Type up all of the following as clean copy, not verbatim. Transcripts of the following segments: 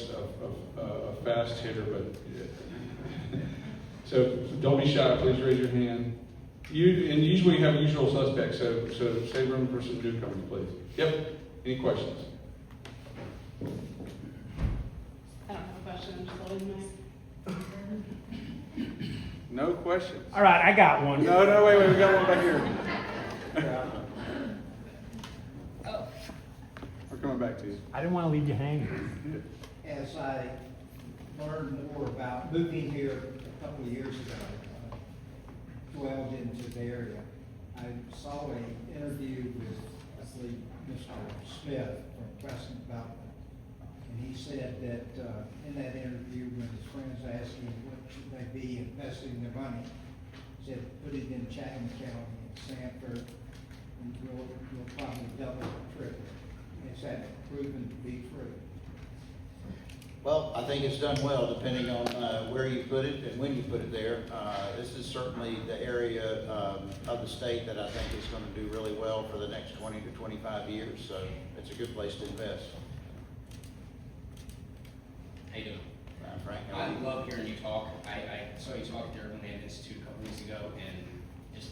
a fast hitter, but so don't be shy. Please raise your hand. And usually you have usual suspects. So save room for some newcomers, please. Yep. Any questions? I don't have a question. I'm just holding the mic. No questions. All right, I got one. No, wait, we got one back here. Oh. We're coming back to you. I didn't want to leave you hanging. As I learned more about moving here a couple of years ago, dwelled into the area, I saw an interview with, I believe, Mr. Smith from Crescent Development. And he said that in that interview, when his friends asked him what should they be investing their money, he said, put it in Chatham County and Sanford, and you'll probably double or triple. Is that proven to be true? Well, I think it's done well, depending on where you put it and when you put it there. This is certainly the area of the state that I think is going to do really well for the next 20 to 25 years, so it's a good place to invest. How you doing? Frank? I love hearing you talk. I saw you talk at the Urban Land Institute a couple weeks ago, and just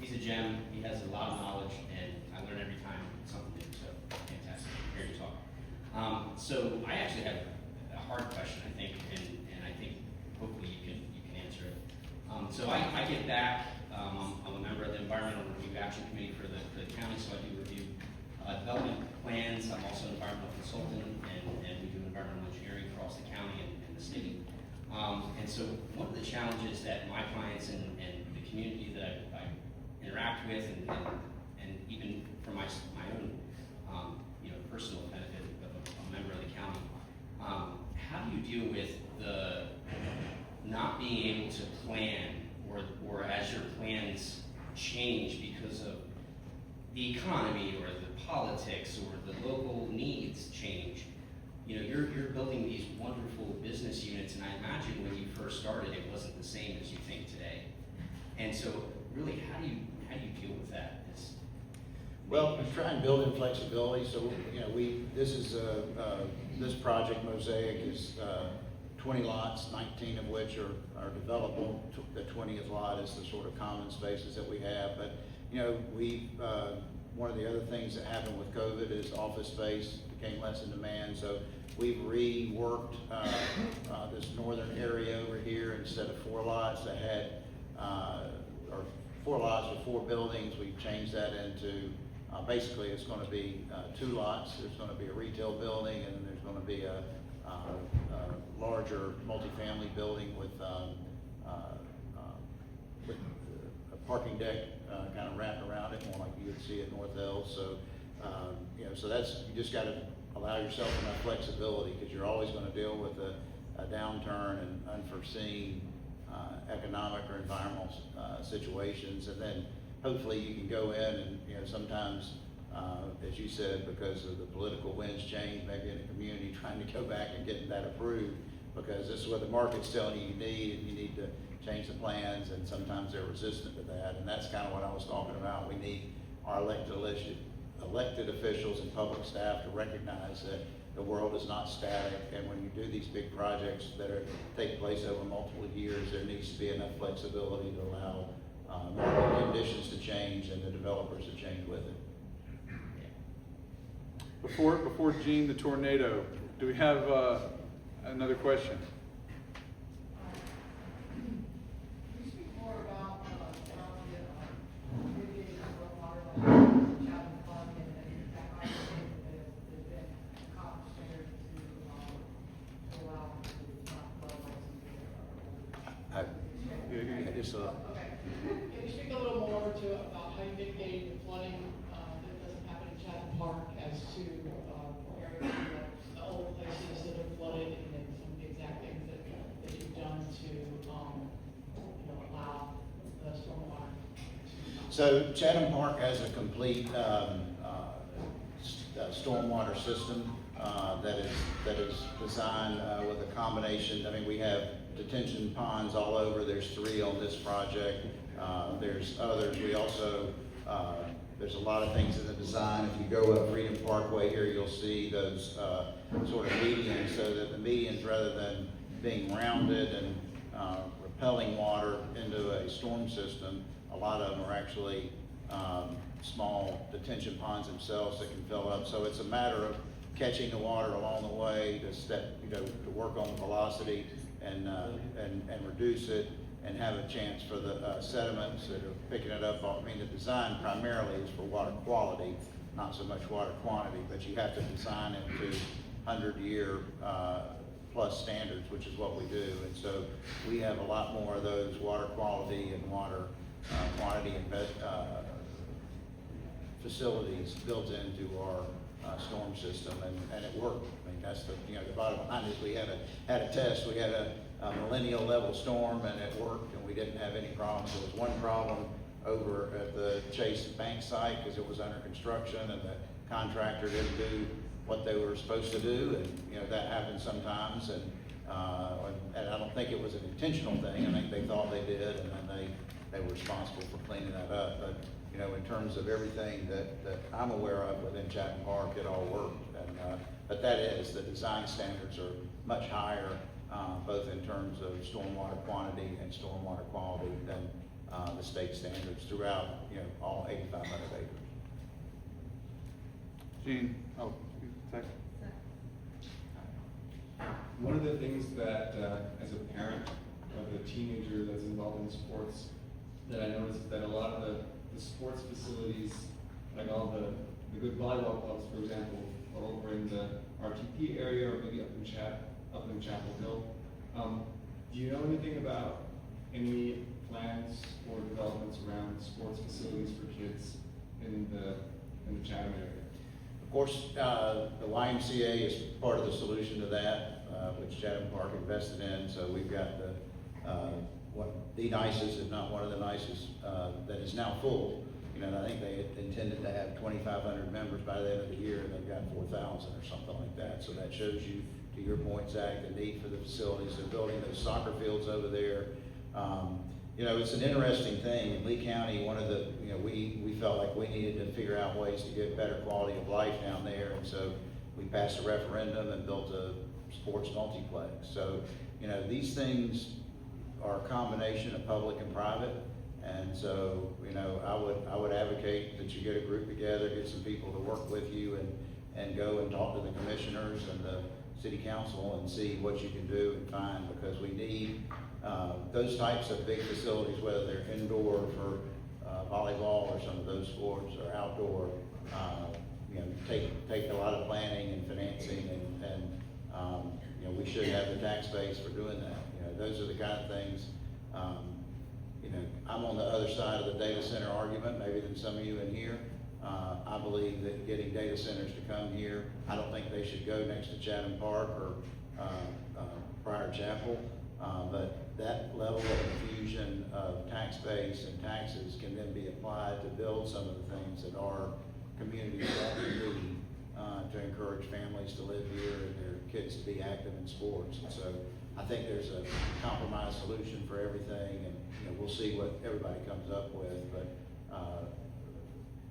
he's a gem. He has a lot of knowledge, and I learn every time something new. So fantastic hearing you talk. So I actually have a hard question, I think, and I think hopefully you can answer it. So I get back. I'm a member of the Environmental Review Action Committee for the county, so I do review development plans. I'm also an environmental consultant, and we do environmental engineering across the county and the state. And so one of the challenges that my clients and the community that I interact with, and even for my own personal benefit of a member of the county, how do you deal with the not being able to plan, or as your plans change because of the economy or the politics or the local needs change? You know, you're building these wonderful business units, and I imagine when you first started, it wasn't the same as you think today. And so, really, how do you deal with that? Well, we try and build in flexibility. So, this project, Mosaic, is 20 lots, 19 of which are developable. The 20th lot is the sort of common spaces that we have. But, one of the other things that happened with COVID is office space became less in demand. So we've reworked this northern area over here. Instead of 4 lots that had, or 4 lots with 4 buildings, we've changed that into, basically it's going to be 2 lots. There's going to be a retail building, and then there's going to be a larger multifamily building with a parking deck kind of wrapped around it, more like you would see at North Hills. So, so that's, you just got to allow yourself enough flexibility, because you're always going to deal with a downturn and unforeseen economic or environmental situations. And then hopefully you can go in and, sometimes, as you said, because of the political winds change, maybe in a community, trying to go back and get that approved, because this is what the market's telling you need, and you need to change the plans, and sometimes they're resistant to that. And that's kind of what I was talking about. We need our elected officials and public staff to recognize that the world is not static, and when you do these big projects that take place over multiple years, there needs to be enough flexibility to allow market conditions to change and the developers to change with it. Before Gene the tornado, do we have another question? Can you speak more about mitigating stormwater like Chatham Park, and that I think that there's been accomplished there to allow Okay. Can you speak a little more about how you mitigate the flooding that doesn't happen in Chatham Park, as to areas, the old places that are flooded, and then some of the exact things that you've done to allow the stormwater? So Chatham Park has a complete stormwater system that is designed with a combination. I mean, we have detention ponds all over. There's 3 on this project. There's others. We also there's a lot of things in the design. If you go up Freedom Parkway here, you'll see those sort of medians, so that the medians, rather than being rounded and repelling water into a storm system, a lot of them are actually small detention ponds themselves that can fill up. So it's a matter of catching the water along the way to work on the velocity and reduce it, and have a chance for the sediments that are picking it up. I mean, the design primarily is for water quality, not so much water quantity, but you have to design it to 100-year plus standards, which is what we do. And so we have a lot more of those water quality and water quantity facilities built into our storm system, and it worked. I mean, that's the bottom line is we had a test. We had a millennial level storm, and it worked, and we didn't have any problems. There was one problem over at the Chase Bank site because it was under construction and the contractor didn't do what they were supposed to do, and that happens sometimes, and I don't think it was an intentional thing. I think they thought they did, and then they were responsible for cleaning that up. But in terms of everything that I'm aware of within Chatham Park, it all worked. And but that is, the design standards are much higher, both in terms of stormwater quantity and stormwater quality than the state standards throughout all 8,500 acres. Gene, second. One of the things that, as a parent of a teenager that's involved in sports, that I noticed is that a lot of the sports facilities, like all the good volleyball clubs, for example, are over in the RTP area or maybe up in Chapel Hill. Do you know anything about any plans or developments around sports facilities for kids in the Chatham area? Of course, the YMCA is part of the solution to that, which Chatham Park invested in. So we've got the nicest, if not one of the nicest, that is now full. I think they intended to have 2,500 members by the end of the year, and they've got 4,000 or something like that. So that shows you, to your point, Zach, the need for the facilities. They're building those soccer fields over there. It's an interesting thing. In Lee County, one of the, we felt like we needed to figure out ways to get better quality of life down there. And so we passed a referendum and built a sports multiplex. So, these things are a combination of public and private. And so, I would advocate that you get a group together, get some people to work with you and go and talk to the commissioners and the city council and see what you can do and find, because we need those types of big facilities, whether they're indoor for volleyball or some of those sports, or outdoor, take a lot of planning and financing, and we should have the tax base for doing that. Those are the kind of things. I'm on the other side of the data center argument, maybe than some of you in here. I believe that getting data centers to come here, I don't think they should go next to Chatham Park or Prior Chapel, but that level of infusion of tax base and taxes can then be applied to build some of the things that our communities need to encourage families to live here and their kids to be active in sports. And so I think there's a compromise solution for everything, and we'll see what everybody comes up with. But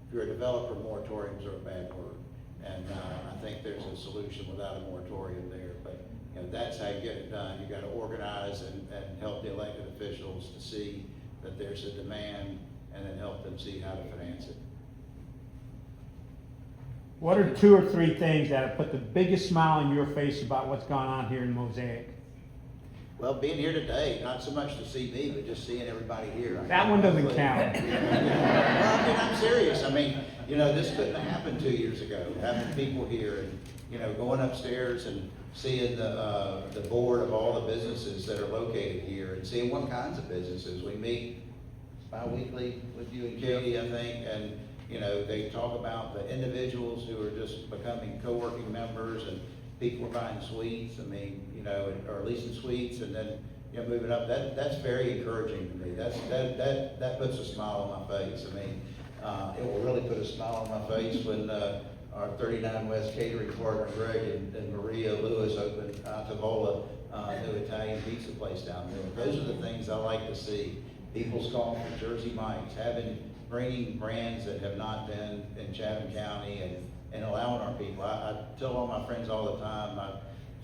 if you're a developer, moratoriums are a bad word, and I think there's a solution without a moratorium there. But that's how you get it done. You got to organize and help the elected officials to see that there's a demand, and then help them see how to finance it. What are 2 or 3 things that have put the biggest smile on your face about what's going on here in Mosaic? Well, being here today, not so much to see me, but just seeing everybody here. That one doesn't count. Well, I'm serious. This couldn't have happened 2 years ago, having people here and, going upstairs and seeing the board of all the businesses that are located here, and seeing what kinds of businesses. We meet bi-weekly with you and Katie, I think, and they talk about the individuals who are just becoming co-working members, and people are buying suites, or leasing suites, and then, moving up. That's very encouraging to me. That puts a smile on my face. It will really put a smile on my face when our 39 West catering partner, Greg and Maria Lewis, opened Tavola, new Italian pizza place down there. Those are the things I like to see. People's calling for Jersey Mike's, bringing brands that have not been in Chatham County and allowing our people. I tell all my friends all the time, my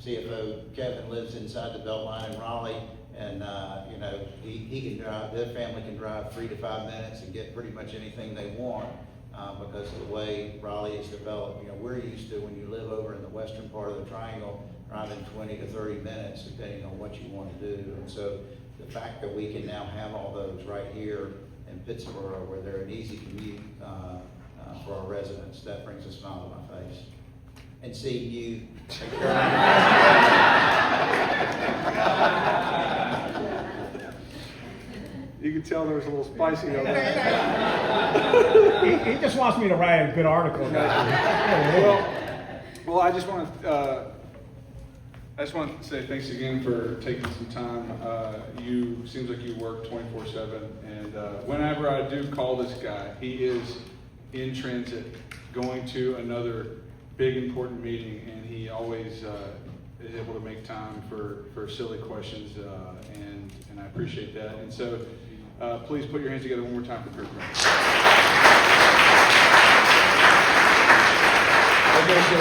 CFO Kevin lives inside the Beltline in Raleigh, and, you know, he can drive, their family can drive 3 to 5 minutes and get pretty much anything they want, because of the way Raleigh is developed. You know, we're used to, when you live over in the western part of the triangle, driving 20 to 30 minutes, depending on what you want to do. And so the fact that we can now have all those right here in Pittsburgh, where they're an easy commute for our residents, that brings a smile to my face. And seeing you. You can tell there was a little spicy over there. He just wants me to write a good article. Well, I just want to say thanks again for taking some time. Seems like you work 24/7, and whenever I do call this guy, he is in transit, going to another big important meeting, and he always is able to make time for silly questions, and I appreciate that. And so, please put your hands together one more time for Kirk Bradley. Okay, so